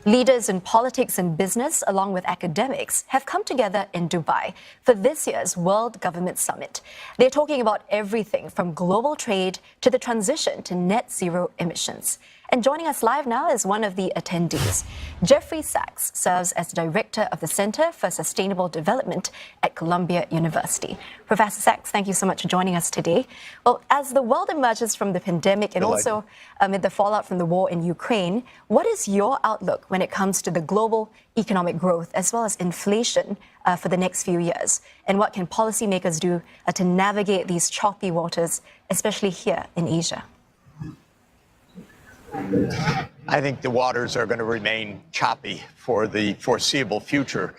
Leaders in politics and business, along with academics, have come together in Dubai for this year's World Government Summit. They're talking about everything from global trade to the transition to net zero emissions. And joining us live now is one of the attendees. Jeffrey Sachs serves as Director of the Center for Sustainable Development at Columbia University. Professor Sachs, thank you so much for joining us today. Well, as the world emerges from the pandemic and also amid the fallout from the war in Ukraine, what is your outlook when it comes to the global economic growth as well as inflation for the next few years? And what can policymakers do to navigate these choppy waters, especially here in Asia? I think the waters are going to remain choppy for the foreseeable future.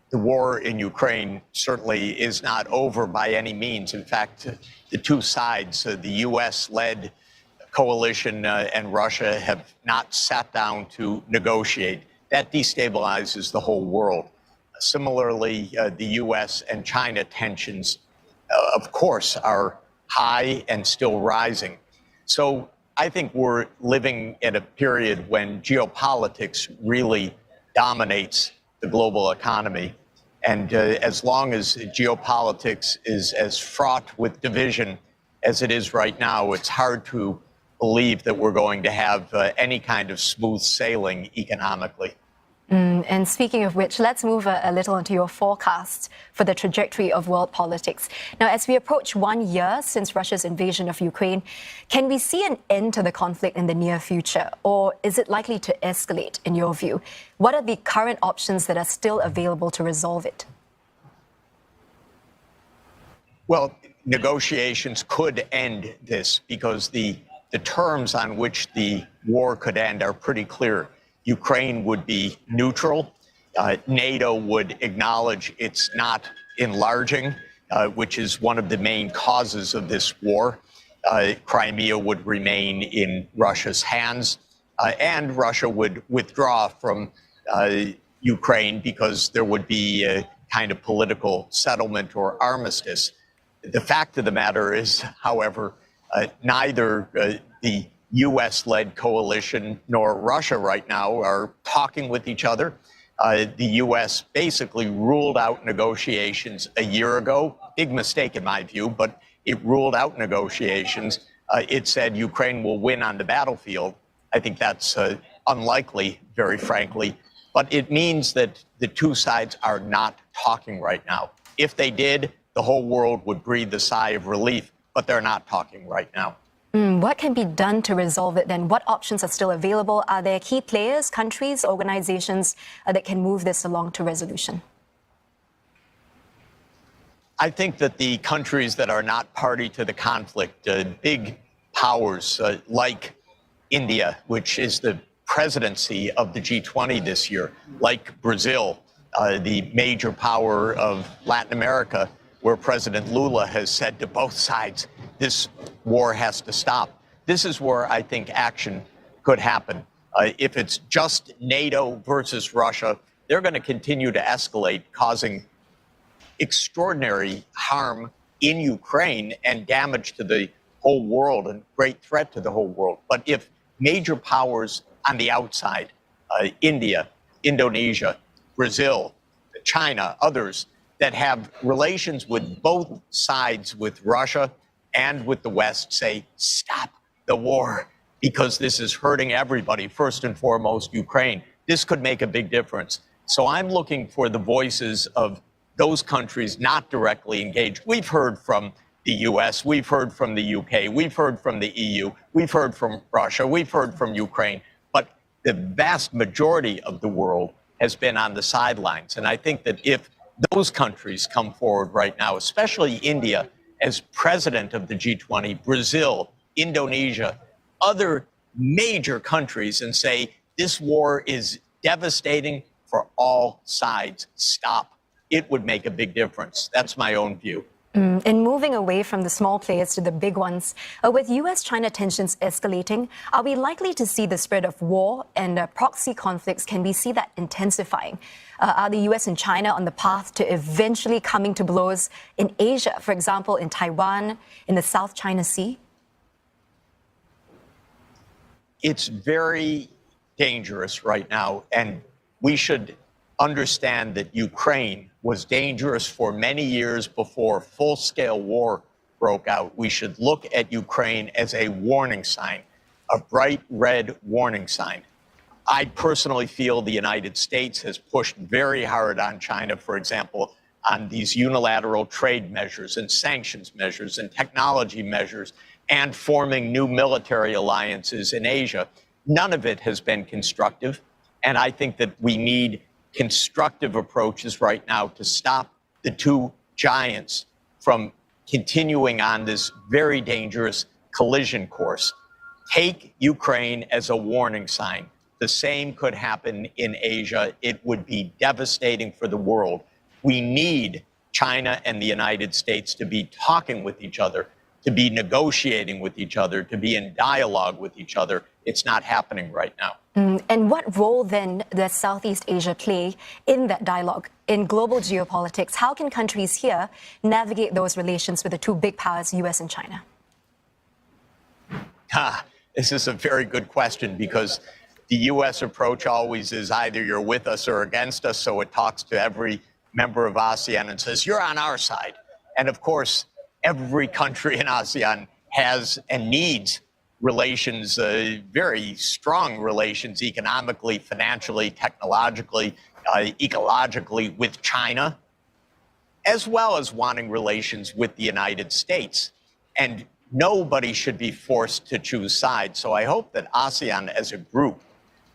The war in Ukraine certainly is not over by any means. In fact, the two sides, the U.S.-led coalition and Russia, have not sat down to negotiate. That destabilizes the whole world. Similarly, the U.S. and China tensions, of course, are high and still rising. So I think we're living in a period when geopolitics really dominates the global economy. And as long as geopolitics is as fraught with division as it is right now, it's hard to believe that we're going to have any kind of smooth sailing economically. And speaking of which, let's move a little into your forecasts for the trajectory of world politics. Now, as we approach 1 year since Russia's invasion of Ukraine, can we see an end to the conflict in the near future, or is it likely to escalate, in your view? What are the current options that are still available to resolve it? Well, negotiations could end this because the terms on which the war could end are pretty clear. Ukraine would be neutral. NATO would acknowledge it's not enlarging, which is one of the main causes of this war. Crimea would remain in Russia's hands, and Russia would withdraw from Ukraine because there would be a kind of political settlement or armistice. The fact of the matter is, however, neither the U.S.-led coalition nor Russia right now are talking with each other. The U.S. basically ruled out negotiations a year ago. Big mistake in my view, but it ruled out negotiations. It said Ukraine will win on the battlefield. I think that's unlikely, very frankly. But it means that the two sides are not talking right now. If they did, the whole world would breathe a sigh of relief, but they're not talking right now. What can be done to resolve it then? What options are still available? Are there key players, countries, organizations that can move this along to resolution? I think that the countries that are not party to the conflict, big powers like India, which is the presidency of the G20 this year, like Brazil, the major power of Latin America, where President Lula has said to both sides, this war has to stop. This is where I think action could happen. If it's just NATO versus Russia, they're going to continue to escalate, causing extraordinary harm in Ukraine and damage to the whole world and great threat to the whole world. But if major powers on the outside, India, Indonesia, Brazil, China, others, that have relations with both sides, with Russia and with the West, say, stop the war because this is hurting everybody, first and foremost, Ukraine. This could make a big difference. So I'm looking for the voices of those countries not directly engaged. We've heard from the US, we've heard from the UK, we've heard from the EU, we've heard from Russia, we've heard from Ukraine, but the vast majority of the world has been on the sidelines. And I think that if those countries come forward right now, especially India as president of the G20, Brazil, Indonesia, other major countries, and say, this war is devastating for all sides. Stop. It would make a big difference. That's my own view. And moving away from the small players to the big ones, with U.S.-China tensions escalating, are we likely to see the spread of war and proxy conflicts? Can we see that intensifying? Are the U.S. and China on the path to eventually coming to blows in Asia, for example, in Taiwan, in the South China Sea? It's very dangerous right now. And we should understand that Ukraine was dangerous for many years before full-scale war broke out. We should look at Ukraine as a warning sign, a bright red warning sign. I personally feel the United States has pushed very hard on China, for example, on these unilateral trade measures and sanctions measures and technology measures and forming new military alliances in Asia. None of it has been constructive. And I think that we need constructive approaches right now to stop the two giants from continuing on this very dangerous collision course. Take Ukraine as a warning sign. The same could happen in Asia. It would be devastating for the world. We need China and the United States to be talking with each other, to be negotiating with each other, to be in dialogue with each other. It's not happening right now. And what role then does Southeast Asia play in that dialogue, in global geopolitics? How can countries here navigate those relations with the two big powers, US and China? This is a very good question, because the US approach always is either you're with us or against us. So it talks to every member of ASEAN and says, you're on our side. And of course, every country in ASEAN has and needs relations, very strong relations, economically, financially, technologically, ecologically with China, as well as wanting relations with the United States. And nobody should be forced to choose sides. So I hope that ASEAN as a group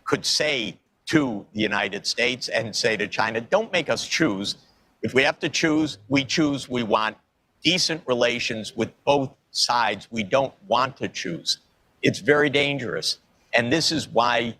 could say to the United States and say to China, don't make us choose. If we have to choose, we choose. We want decent relations with both sides. We don't want to choose. It's very dangerous. And this is why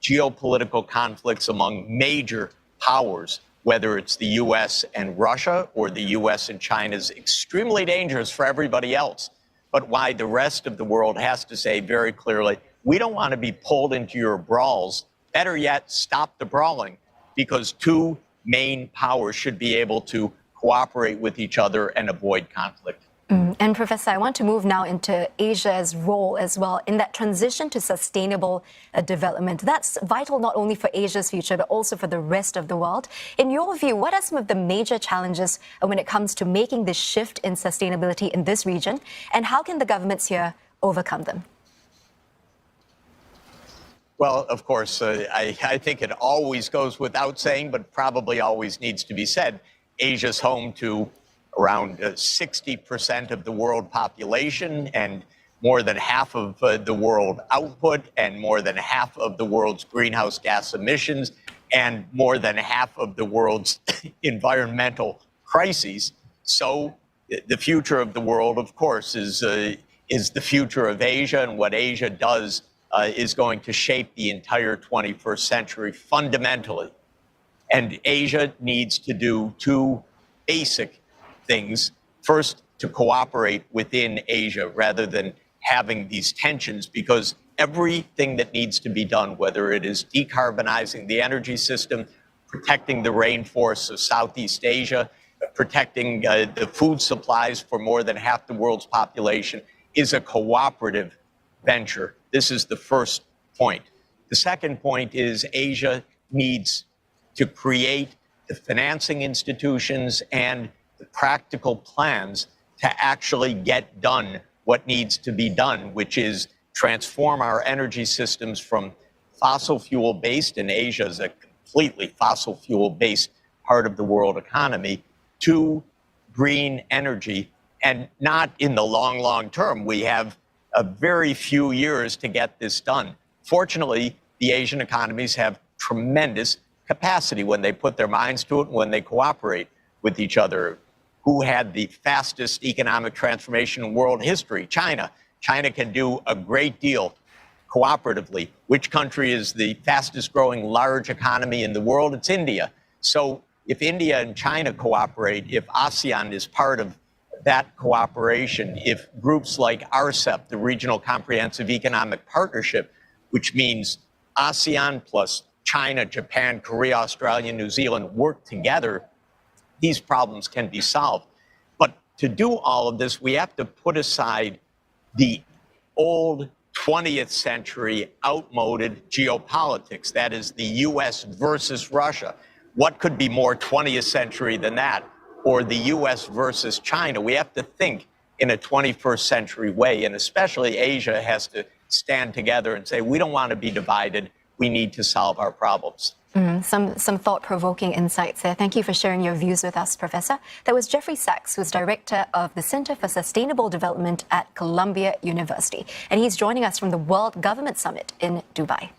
geopolitical conflicts among major powers, whether it's the US and Russia or the US and China, is extremely dangerous for everybody else. But why the rest of the world has to say very clearly, we don't want to be pulled into your brawls. Better yet, stop the brawling, because two main powers should be able to cooperate with each other and avoid conflict. And Professor, I want to move now into Asia's role as well in that transition to sustainable development. That's vital not only for Asia's future, but also for the rest of the world. In your view, what are some of the major challenges when it comes to making this shift in sustainability in this region? And how can the governments here overcome them? Well, of course, I think it always goes without saying, but probably always needs to be said. Asia's home to around 60% of the world population and more than half of the world output and more than half of the world's greenhouse gas emissions and more than half of the world's environmental crises. So the future of the world, of course, is the future of Asia, and what Asia does is going to shape the entire 21st century fundamentally. And Asia needs to do two basic things. First, to cooperate within Asia rather than having these tensions, because everything that needs to be done, whether it is decarbonizing the energy system, protecting the rainforests of Southeast Asia, protecting the food supplies for more than half the world's population, is a cooperative venture. This is the first point. The second point is Asia needs to create the financing institutions and the practical plans to actually get done what needs to be done, which is transform our energy systems from fossil fuel based, and Asia is a completely fossil fuel based part of the world economy, to green energy, and not in the long term. We have a very few years to get this done. Fortunately, the Asian economies have tremendous capacity when they put their minds to it and when they cooperate with each other. Who had the fastest economic transformation in world history? China. China can do a great deal cooperatively. Which country is the fastest growing large economy in the world? It's India. So if India and China cooperate, if ASEAN is part of that cooperation, if groups like RCEP, the Regional Comprehensive Economic Partnership, which means ASEAN plus China, Japan, Korea, Australia, New Zealand work together, these problems can be solved. But to do all of this, we have to put aside the old 20th century outmoded geopolitics. That is the US versus Russia. What could be more 20th century than that? Or the US versus China? We have to think in a 21st century way, and especially Asia has to stand together and say, we don't want to be divided. We need to solve our problems. Some thought-provoking insights there. Thank you for sharing your views with us, Professor. That was Jeffrey Sachs, who's director of the Center for Sustainable Development at Columbia University. And he's joining us from the World Government Summit in Dubai.